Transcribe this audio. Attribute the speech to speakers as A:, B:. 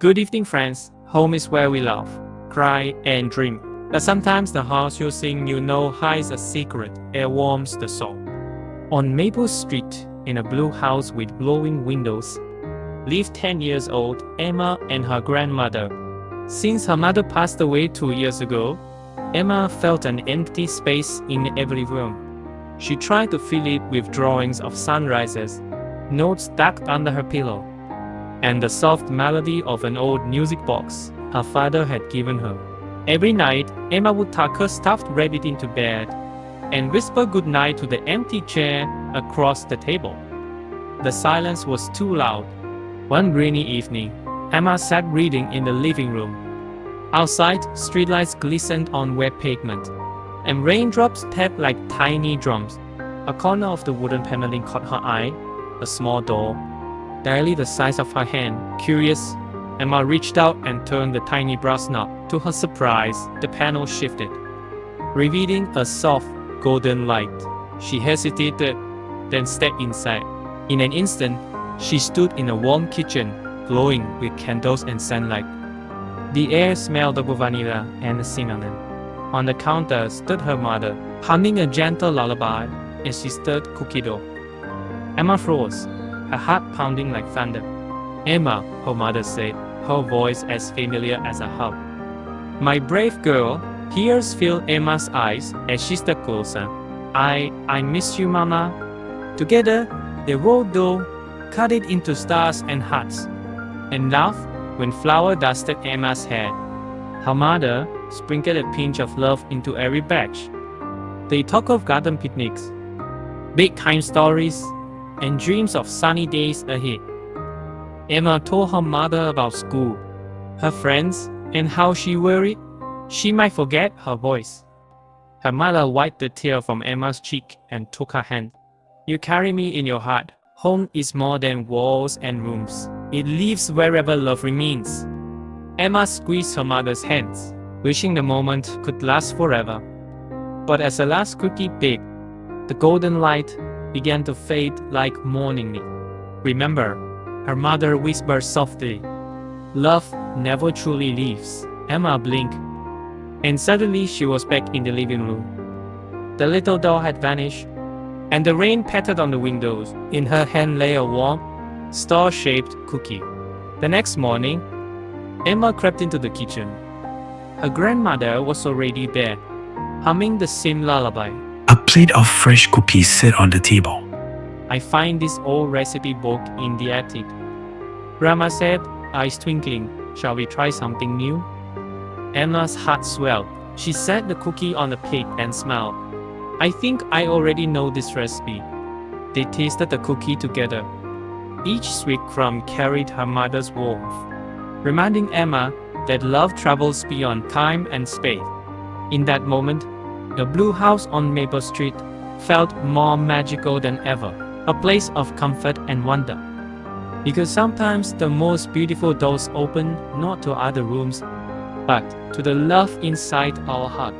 A: Good evening, friends. Home is where we laugh, cry, and dream. But sometimes the house you think you know hides a secret. It warms the soul. On Maple Street, in a blue house with glowing windows, lived 10 years old Emma and her grandmother. Since her mother passed away 2 years ago, Emma felt an empty space in every room. She tried to fill it with drawings of sunrises, notes tucked under her pillow, and the soft melody of an old music box her father had given her. Every night, Emma would tuck her stuffed rabbit into bed and whisper goodnight to the empty chair across the table. The silence was too loud. One rainy evening, Emma sat reading in the living room. Outside, streetlights glistened on wet pavement, and raindrops tapped like tiny drums. A corner of the wooden paneling caught her eye, a small door, barely the size of her hand. Curious, Emma reached out and turned the tiny brass knob. To her surprise, the panel shifted, revealing a soft, golden light. She hesitated, then stepped inside. In an instant, she stood in a warm kitchen, glowing with candles and sunlight. The air smelled of vanilla and cinnamon. On the counter stood her mother, humming a gentle lullaby as she stirred cookie dough. Emma froze, her heart pounding like thunder. "Emma," her mother said, her voice as familiar as a hug. "My brave girl." Tears filled Emma's eyes as she stepped closer. I miss you, Mama." Together, they rolled dough, cut it into stars and hearts, and laughed when flour dusted Emma's hair. Her mother sprinkled a pinch of love into every batch. They talked of garden picnics, big-time stories, and dreams of sunny days ahead. Emma told her mother about school, her friends, and how she worried she might forget her voice. Her mother wiped the tear from Emma's cheek and took her hand. "You carry me in your heart. Home is more than walls and rooms. It lives wherever love remains." Emma squeezed her mother's hands, wishing the moment could last forever. But as the last cookie baked, the golden light began to fade like morning mist. "Remember," her mother whispered softly, "love never truly leaves." Emma blinked, and suddenly she was back in the living room. The little doll had vanished, and the rain pattered on the windows. In her hand lay a warm, star-shaped cookie. The next morning, Emma crept into the kitchen. Her grandmother was already there, humming the same lullaby.
B: A plate of fresh cookies sat on the table.
A: "I find this old recipe book in the attic," Grandma said, eyes twinkling. "Shall we try something new?" Emma's heart swelled. She set the cookie on the plate and smiled. "I think I already know this recipe." They tasted the cookie together. Each sweet crumb carried her mother's warmth, reminding Emma that love travels beyond time and space. In that moment, the blue house on Maple Street felt more magical than ever, a place of comfort and wonder. Because sometimes the most beautiful doors open not to other rooms, but to the love inside our heart.